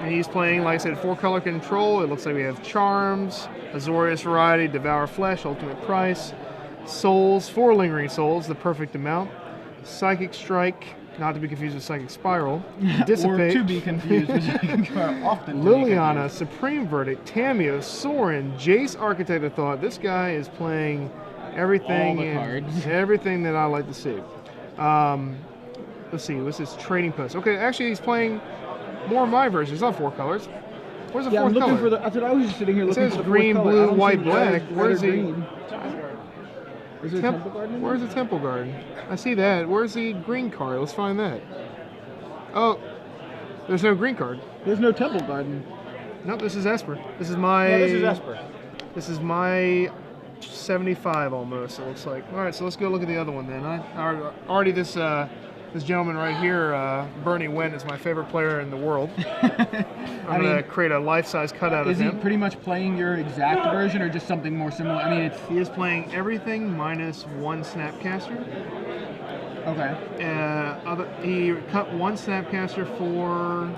And he's playing, like I said, 4-color control. It looks like we have Charms, Azorius Variety, Devour Flesh, Ultimate Price, Souls, 4 Lingering Souls, the perfect amount, Psychic Strike, not to be confused with Psychic Spiral, Dissipate, or to be confused with Psychic Spiral, often Liliana, Supreme Verdict, Tameo, Sorin, Jace, Architect of Thought. This guy is playing everything, all the cards. Everything that I like to see. Let's see, what's this Trading Post? Okay, actually he's playing more of my version. It's not 4 colors. Where's the 4th I'm looking color? for the. That's what I was just sitting here looking says for. The green, 4th blue, color. white, black. Where's Where's green? Is there a Temple Garden? Where's the Temple Garden? I see that. Where's the green card? Let's find that. Oh, there's no green card. There's no Temple Garden. Nope, this is Esper. This is my. Yeah, this is Esper. This is my 75 almost. It looks like. All right, so let's go look at the other one then. Already this gentleman right here, Bernie Wendt, is my favorite player in the world. I'm going to create a life-size cutout of him. Is he pretty much playing your exact version or just something more similar? I mean, He is playing everything minus 1 Snapcaster. Okay. He cut 1 Snapcaster for,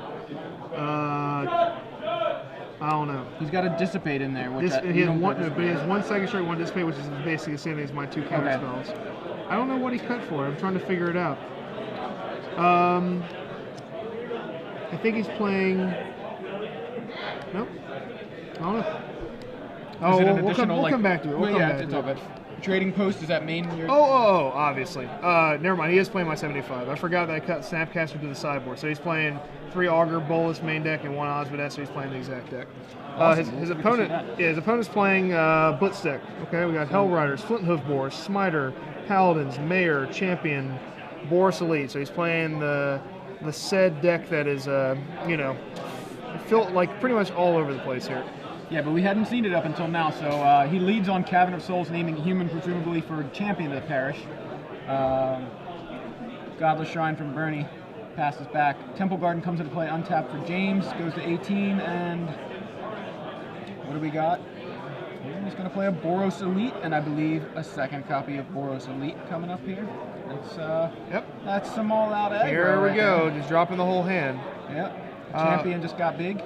I don't know. He's got a Dissipate in there. Which He has 1 Psychic Strike, 1 Dissipate, which is basically the same thing as my 2 counter spells. I don't know what he cut for. I'm trying to figure it out. I think he's playing. Nope. I don't know. We'll come back to it. It's all good. Trading Post, is that main? Obviously. Never mind. He is playing my 75. I forgot that I cut Snapcaster to the sideboard. So he's playing 3 Augur, Bolus main deck, and 1 Osmodex, so he's playing the exact deck. Awesome. His opponent's playing Blitz deck. Okay, we got Hell Riders, Flint Hoof Boar, Smiter, Paladins, Mayor, Champion, Boris Elite. So he's playing the said deck that is, filled like pretty much all over the place here. Yeah, but we hadn't seen it up until now, so he leads on Cavern of Souls, naming human presumably for champion of the parish. Godless Shrine from Bernie passes back. Temple Garden comes into play untapped for James, goes to 18, and what do we got? He's going to play a Boros Elite, and I believe a second copy of Boros Elite coming up here. That's some all-out aggro. Here we go, just dropping the whole hand. Yep. Champion just got big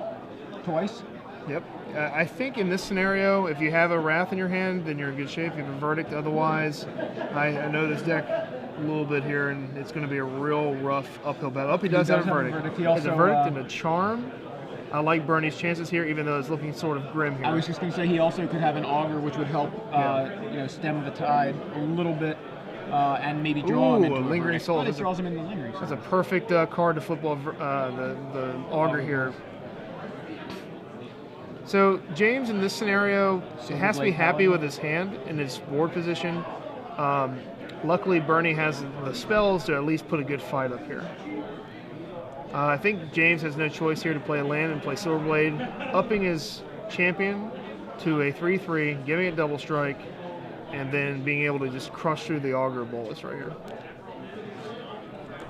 twice. Yep. I think in this scenario, if you have a Wrath in your hand, then you're in good shape. If you have a Verdict, otherwise, I know this deck a little bit here, and it's going to be a real rough uphill battle. He does have a Verdict. He also has a Verdict and a Charm. I like Bernie's chances here, even though it's looking sort of grim here. I was just going to say he also could have an Augur, which would help stem the tide a little bit. And maybe draw him into a Lingering Souls. It draws him into the Lingering Souls. That's a perfect card to football the Augur here. So James in this scenario has to be happy with his hand and his board position. Luckily, Bernie has the spells to at least put a good fight up here. I think James has no choice here to play a land and play Silverblade, upping his champion to a 3/3, giving it double strike, and then being able to just crush through the Augur Bolus right here.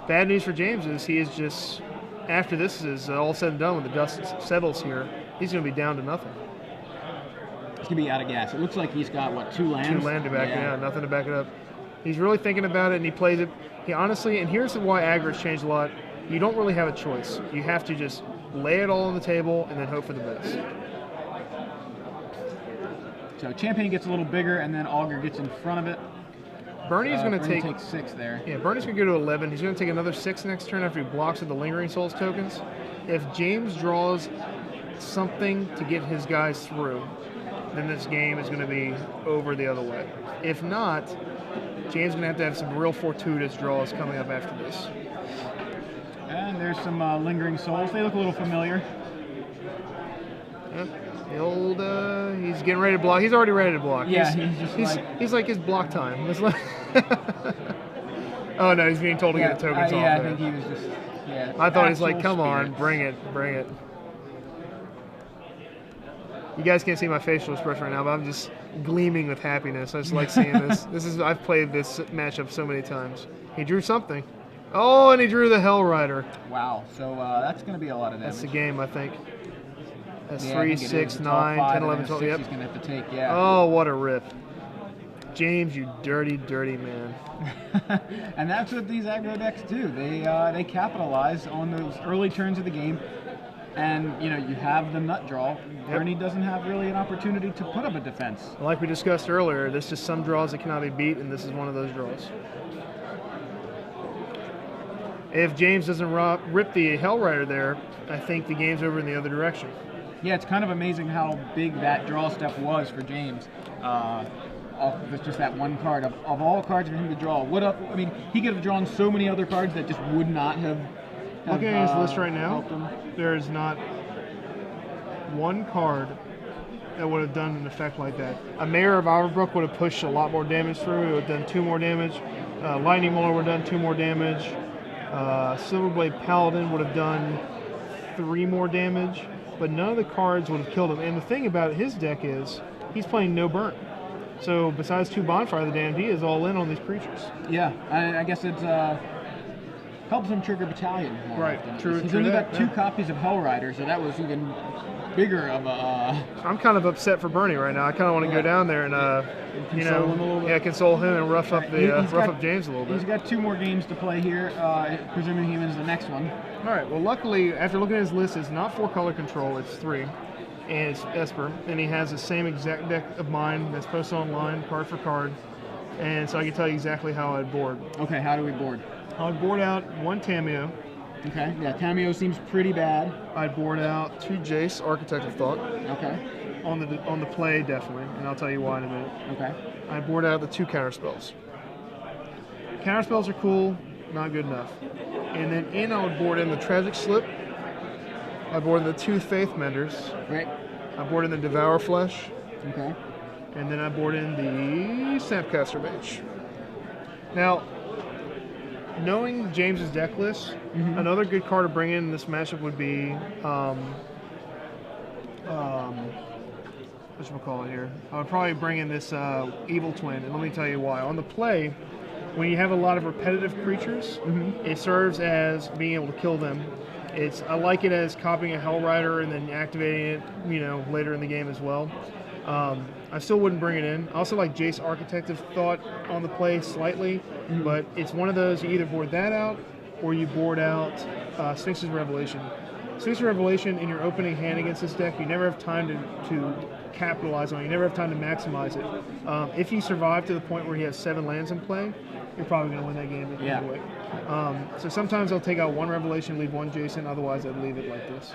Bad news for James is he is just, after this is all said and done, when the dust settles here, he's going to be down to nothing. He's going to be out of gas. It looks like he's got, what, 2 lands? 2 land to back it up, nothing to back it up. He's really thinking about it, and he plays it. He honestly, and here's why aggro's changed a lot, you don't really have a choice. You have to just lay it all on the table and then hope for the best. So Champion gets a little bigger, and then Augur gets in front of it. Bernie's going to take 6 there. Yeah, Bernie's going to go to 11. He's going to take another 6 next turn after he blocks with the Lingering Souls tokens. If James draws something to get his guys through, then this game is going to be over the other way. If not, James is going to have some real fortuitous draws coming up after this. And there's some Lingering Souls. They look a little familiar. Yep. The old, he's getting ready to block. He's already ready to block. Yeah, he's like his block time. It's like oh no, he's being told to get the tokens off. Yeah, I think he was just. Yeah. I thought he's like, come on, bring it. You guys can't see my facial expression right now, but I'm just gleaming with happiness. I just like seeing this. I've played this matchup so many times. He drew something. Oh, and he drew the Hell Rider. Wow. So that's going to be a lot of damage. That's the game, I think. That's 3, 6, 9, 10, 11, 12. Yep. He's going to have to take, yeah. Oh, what a rip. James, you dirty, dirty man. And that's what these aggro decks do. They capitalize on those early turns of the game. and you have the nut draw. Bernie doesn't have really an opportunity to put up a defense. Like we discussed earlier, there's just some draws that cannot be beat, and this is one of those draws. If James doesn't rip the Hellrider there, I think the game's over in the other direction. Yeah, it's kind of amazing how big that draw step was for James. With just that one card. Of all cards for him to draw, he could have drawn so many other cards that just would not have looking at his list right now, there is not one card that would have done an effect like that. A Mayor of Averbrook would have pushed a lot more damage through. It would have done 2 more damage. Lightning Molar would have done 2 more damage. Silverblade Paladin would have done 3 more damage. But none of the cards would have killed him. And the thing about his deck is he's playing no burn. So besides 2 Bonfire, the damned, he is all in on these creatures. Yeah, I guess it helps him trigger Battalion more right, often. True. He's true only that, got 2 copies of Hellrider, so that was even bigger of a... I'm kind of upset for Bernie right now. I kind of want to go down there and, console him a little bit. Console him and rough up James a little bit. He's got 2 more games to play here, presuming he wins the next one. All right, well, luckily, after looking at his list, it's not 4 color control, it's 3. And it's Esper, and he has the same exact deck of mine that's posted online, card for card. And so I can tell you exactly how I'd board. Okay, how do we board? I'd board out 1 Tameo. Okay, yeah, Tameo seems pretty bad. I'd board out 2 Jace, Architect of Thought. Okay. On the play, definitely, and I'll tell you why in a minute. Okay. I'd board out the 2 counterspells. Counterspells are cool, not good enough. And then I would board in the Tragic Slip. I board in the 2 Faith Menders. Right. I board in the Devour Flesh. Okay. And then I board in the Snapcaster Mage. Now, knowing James's deck list, another good card to bring in this matchup would be whatchamacallit here. I would probably bring in this Evil Twin, and let me tell you why. On the play, when you have a lot of repetitive creatures, it serves as being able to kill them. I like it as copying a Hellrider and then activating it, later in the game as well. I still wouldn't bring it in. I also like Jace Architect of Thought on the play slightly, but it's one of those, you either board that out or you board out Sphinx's Revelation. Sphinx's Revelation in your opening hand against this deck, you never have time to capitalize on it. You never have time to maximize it. If you survive to the point where he has 7 lands in play, you're probably going to win that game anyway. So sometimes I'll take out 1 Revelation, leave 1 Jason, otherwise I'd leave it like this.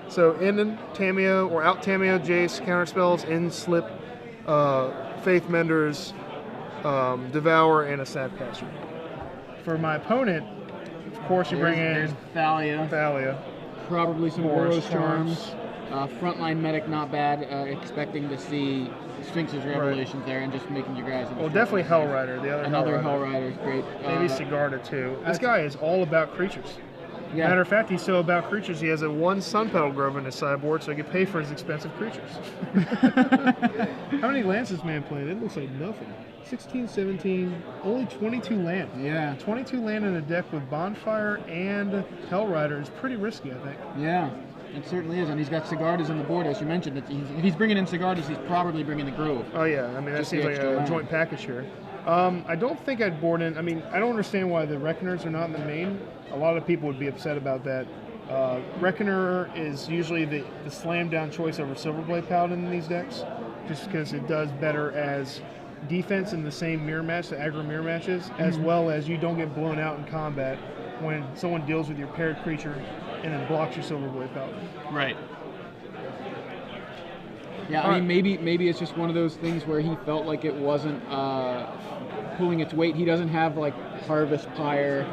So in Tameo, or out Tameo, Jace, counterspells, in Slip, Faith Menders, Devour, and a Snapcaster. For my opponent, of course you bring in Thalia. Probably some Boros Charms. Frontline Medic, not bad. Expecting to see Sphinx's Revelations there and just making you guys... Well, definitely Hellrider. Another Hellrider is great. Maybe Sigarda too. This guy is all about creatures. Yeah. Matter of fact, he's so about creatures, he has a 1 Sun Petal Grove in his sideboard, so he can pay for his expensive creatures. How many lands is this man playing? It looks like nothing. 16, 17, only 22 land. Yeah. 22 land in a deck with Bonfire and Hellrider is pretty risky, I think. Yeah, it certainly is. And he's got Sigardas on the board, as you mentioned. If he's bringing in Sigardas, he's probably bringing the Grove. Oh, yeah. I mean, that seems like a joint package here. I don't think I'd board in. I mean, I don't understand why the Reckoners are not in the main. A lot of people would be upset about that. Reckoner is usually the slam down choice over Silverblade Paladin in these decks, just because it does better as defense in the same mirror match, the aggro mirror matches, as well as you don't get blown out in combat when someone deals with your paired creature and then blocks your Silverblade Paladin. Right. Yeah, I mean, maybe it's just one of those things where he felt like it wasn't pulling its weight. He doesn't have like Harvest Pyre.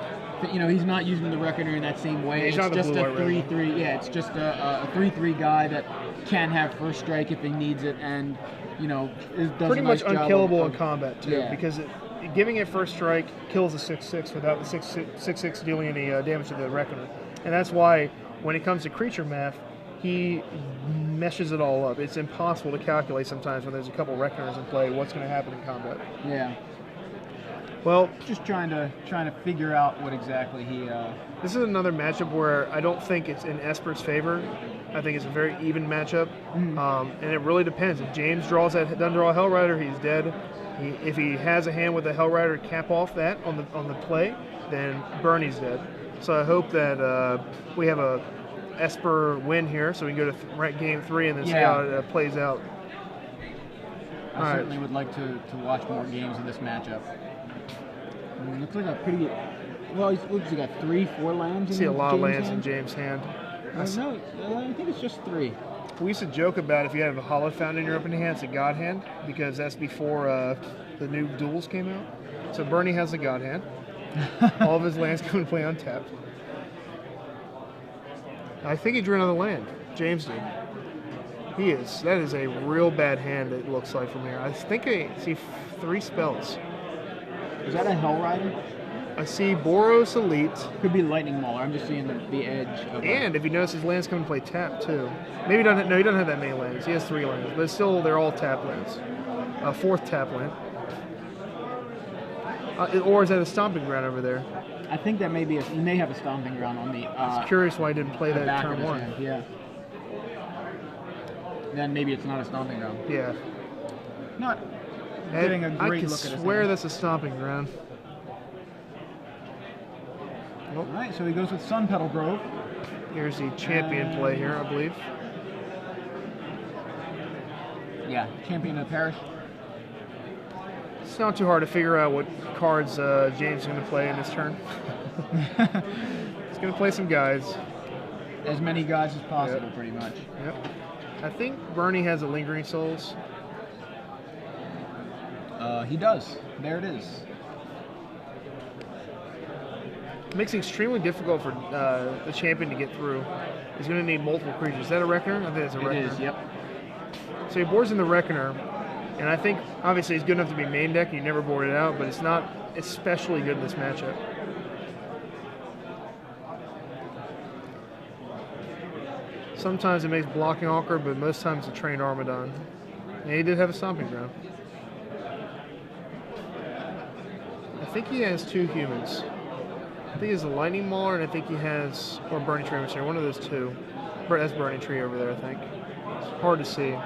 He's not using the Reckoner in that same way. It's just a 3/3. Yeah, it's just a 3/3 guy that can have first strike if he needs it, and does pretty much unkillable in combat too, yeah. because giving it first strike kills the 6/6 without the 6/6 dealing any damage to the Reckoner, and that's why when it comes to creature math, he meshes it all up. It's impossible to calculate sometimes when there's a couple Reckoners in play what's going to happen in combat. Yeah. Well, just trying to figure out what exactly he. This is another matchup where I don't think it's in Esper's favor. I think it's a very even matchup, and it really depends. If James doesn't draw a Hellrider, he's dead. If he has a hand with a Hellrider to cap off that on the play, then Bernie's dead. So I hope that we have a Esper win here, so we can go to game 3 and then see Yeah. how it plays out. I All right. certainly would like to watch more games of this matchup. Looks like a pretty. Well, he got 3, 4 lands. I see a lot of lands in in James' hand. No, I think it's just 3. We used to joke about if you have a Hollow Fountain in your opening hand, it's a God hand, because that's before the new duels came out. So Bernie has a God hand. All of his lands come and play untapped. I think he drew another land. James did. That is a real bad hand, it looks like from here. I think I see 3 spells. Is that a Hell Rider? I see Boros Elite. Could be Lightning Mauler. I'm just seeing the edge of And if you notice, his lands come and play tap too. Maybe he doesn't. No, he doesn't have that many lands. He has 3 lands, but still, they're all tap lands. 4th tap land. Or is that a stomping ground over there? I think that may be he may have a Stomping Ground on the. I was curious why he didn't play that back turn of his 1. hand, yeah. Then maybe it's not a Stomping Ground. Yeah. Not getting a I great can look at his swear hand. that's a stomping ground. All right, so he goes with Sun Petal Grove. Here's the champion play here, I believe. Yeah, Champion of the Parish. It's not too hard to figure out what cards James is going to play in this turn. He's going to play some guys. As many guys as possible, pretty much. Yep. I think Bernie has a Lingering Souls. He does. There it is. It makes it extremely difficult for the champion to get through. He's going to need multiple creatures. Is that a Reckoner? I think it's a Reckoner. It is, yep. So he boards in the Reckoner, and I think obviously he's good enough to be main deck, and you never board it out, but it's not especially good in this matchup. Sometimes it makes blocking awkward, but most times it's a trained Armadon. And he did have a Stomping Ground. I think he has 2 humans. I think he has a Lightning Mauler, and I think he has, or Burning Tree, one of those 2. That's Burning Tree over there, I think. It's hard to see.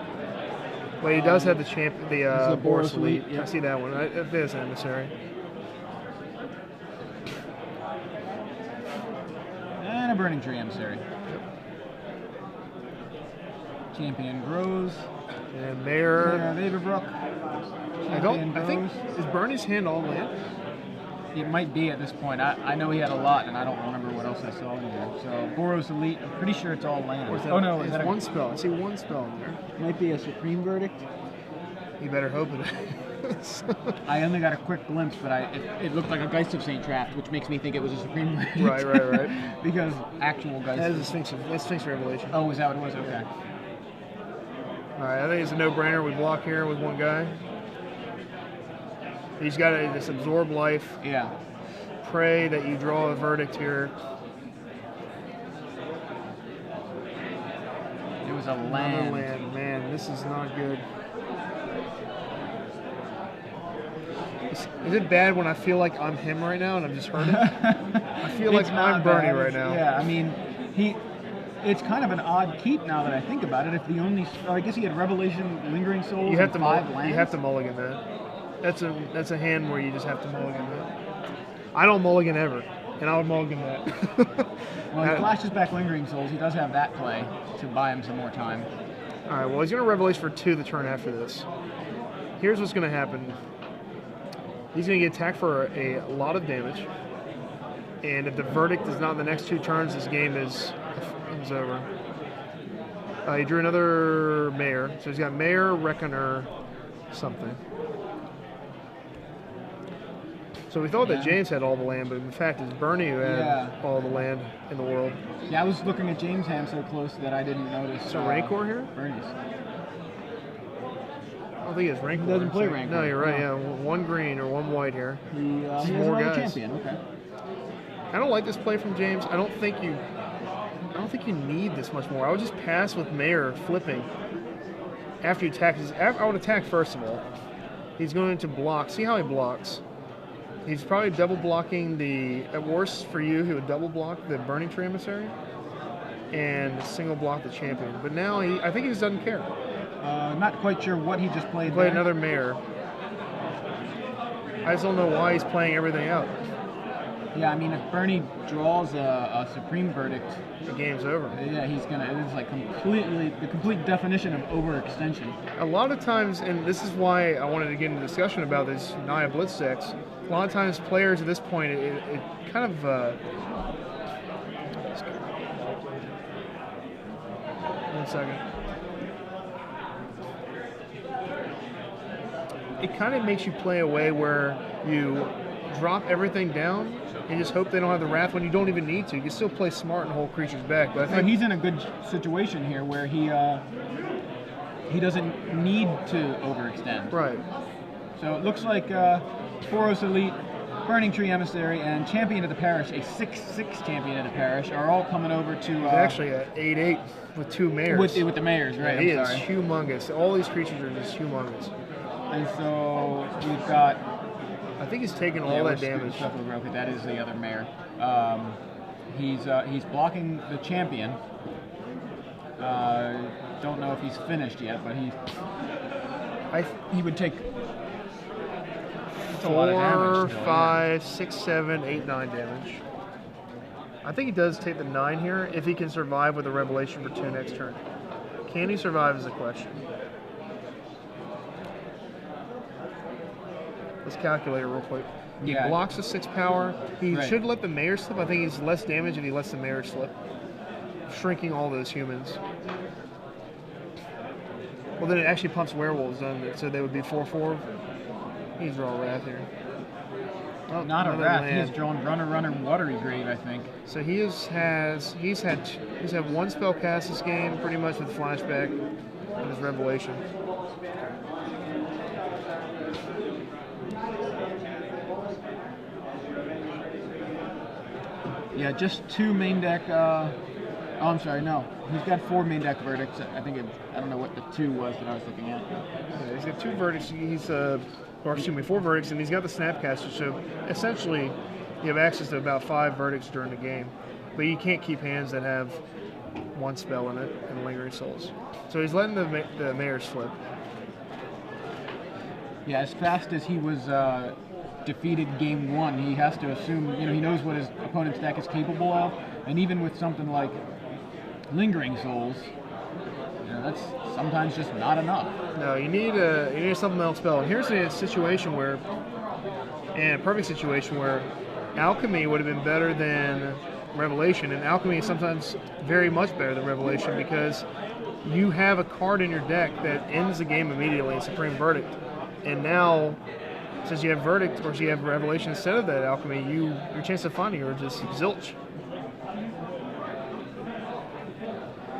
But he does have the Boros Elite. Yeah. I see that one. I think it's an emissary. And a Burning Tree Emissary. Champion grows. And Mayor. Vaverbrook. I think, is Bernie's hand all land? It might be at this point. I know he had a lot, and I don't remember what else I saw in there. So Boros Elite, I'm pretty sure it's all land. Oh no, it's one spell. I see one spell in there. Might be a Supreme Verdict. You better hope it is. I only got a quick glimpse, but it looked like a Geist of St. Traft, which makes me think it was a Supreme Verdict. Right. Because actual Geist. That is a Sphinx Revelation. Oh, is that what it was? Okay. All right, I think it's a no-brainer. We block here with one guy. He's got this Absorb Life. Yeah. Pray that you draw a verdict here. It was a land. Another land. Man, this is not good. Is it bad when I feel like I'm him right now and I'm just hurting? I feel like I'm Bernie right now. Yeah, I mean, it's kind of an odd keep now that I think about it. If the only, I guess he had Revelation, Lingering Souls, You have and to 5 lands. You have to mulligan that. That's a hand where you just have to mulligan that. I don't mulligan ever, and I would mulligan that. Well, he flashes back Lingering Souls. He does have that play to buy him some more time. All right, well, he's going to Revelation for 2 the turn after this. Here's what's going to happen. He's going to get attacked for a lot of damage, and if the verdict is not in the next 2 turns, this game is over. He drew another Mayor, so he's got Mayor, Reckoner, something. So we thought that James had all the land, but in fact it's Bernie who had all the land in the world. Yeah, I was looking at James' hand so close that I didn't notice. Is there Rancor here? Bernie's. I don't think it's Rancor. He doesn't play Rancor. No, you're right. Yeah, 1 green or 1 white here. He has more another guys. champion. Okay. I don't like this play from James. I don't think you need this much more. I would just pass with Mayor flipping after you attack. I would attack first of all. He's going to block. See how he blocks. He's probably double blocking at worst for you, he would double block the Burning Tree Emissary and single block the champion. But now I think he just doesn't care. Not quite sure what he just played. He played another Mayor. I just don't know why he's playing everything out. Yeah, I mean, if Bernie draws a Supreme Verdict, The game's over. yeah, he's gonna. It's like completely the complete definition of overextension. A lot of times, and this is why I wanted to get into discussion about this Naya Blitz decks, a lot of times players at this point, it kind of... one second. It kind of makes you play a way where you drop everything down and just hope they don't have the wrath when you don't even need to. You can still play smart and hold creatures back. But I But think he's in a good situation here where he doesn't need to overextend. right. So it looks like Boros Elite, Burning Tree Emissary, and Champion of the Parish, a 6/6 Champion of the Parish, are all coming over to... He's actually at 8/8 with 2 mayors. with the mayors, right? He I'm is sorry. humongous. All these creatures are just humongous. And so we've got... I think he's taking all that damage. Okay, that is the other mayor. He's blocking the champion. Don't know if he's finished yet, but he would take... That's a lot of damage. 4, 5, 6, 7, 8, 9 damage. I think he does take the 9 here if he can survive with a Revelation for 2 next turn. Can he survive is the question. Let's calculate it real quick. He Yeah. blocks a 6 power. He Right. should let the mayor slip. I think he's less damage if he lets the mayor slip. Shrinking all those humans. Well, then it actually pumps werewolves, doesn't it? So they would be 4/4. He's draw wrath here. Oh, Not a another wrath. land. He's drawn Runner, Watery Grave, I think. So he's had one spell cast this game, pretty much with flashback and his Revelation. Yeah, just 2 main deck. Oh, I'm sorry, no. He's got 4 main deck verdicts. I don't know what the 2 was that I was looking at. Yeah, he's got 2 verdicts. Or excuse me, 4 verdicts, and he's got the Snapcaster. So essentially, you have access to about 5 verdicts during the game, but you can't keep hands that have 1 spell in it and Lingering Souls. So he's letting the mayor slip. Yeah, as fast as he was defeated game 1, he has to assume, he knows what his opponent's deck is capable of, and even with something like Lingering Souls, that's sometimes just not enough. No, you need something else spell. And here's a situation where, and a perfect situation where Alchemy would have been better than Revelation, and Alchemy is sometimes very much better than Revelation because you have a card in your deck that ends the game immediately in Supreme Verdict. And now, since you have Verdict or you have Revelation instead of that Alchemy, your chance of finding her is just zilch.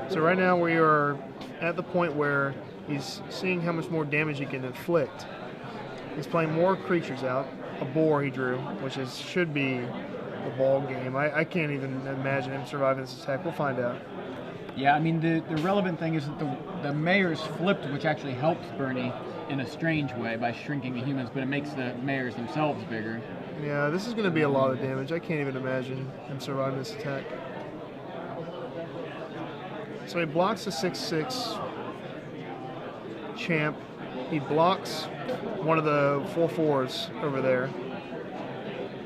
So right now we are at the point where he's seeing how much more damage he can inflict. He's playing more creatures out. A boar he drew, which should be the ball game. I can't even imagine him surviving this attack. We'll find out. Yeah, I mean, the relevant thing is that the mayor's flipped, which actually helps Bernie in a strange way by shrinking the humans, but it makes the mayors themselves bigger. Yeah, this is going to be a lot of damage. I can't even imagine him surviving this attack. So he blocks the 6/6 champ. He blocks one of the 4/4s over there.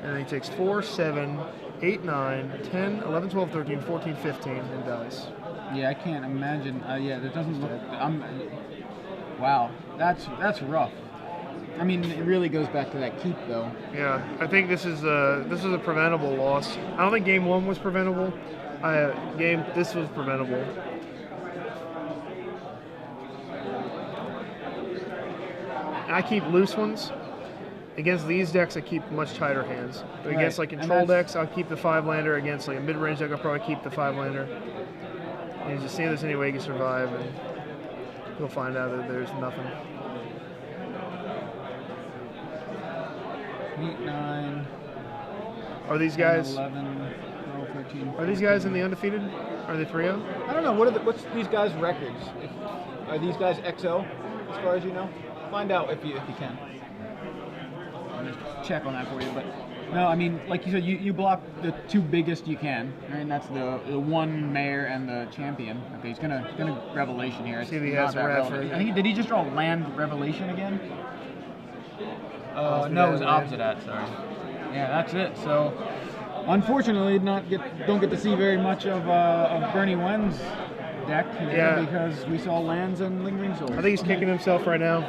And he takes 4, 7, 8, 9, 10, 11, 12, 13, 14, 15, and dies. Yeah, I can't imagine. Yeah, that doesn't look. Wow, that's rough. I mean, it really goes back to that keep, though. Yeah, I think this is a preventable loss. I don't think game 1 was preventable. This was preventable. I keep loose ones. Against these decks, I keep much tighter hands. But against like control decks, I'll keep the 5-lander. Against like a mid-range deck, I'll probably keep the 5-lander. And just see if there's any way you can survive, and you'll find out that there's nothing. 8, 9. Are these 10, guys? 11, 12, 13. Are these guys in the undefeated? Are they 3-0? I don't know. What's these guys' records? Are these guys XO, as far as you know? Find out if you can. I'll just check on that for you. But no, I mean, like you said, you block the 2 biggest you can, right? And that's the 1 mayor and the champion. Okay, he's gonna Revelation here. See if he has a rat for it. I think did he just draw land Revelation again? No, it was opposite that. Sorry. Yeah, that's it. So Unfortunately, don't get to see very much of Bernie Wen's deck here Yeah. because we saw lands and lingering souls. I think he's kicking himself right now.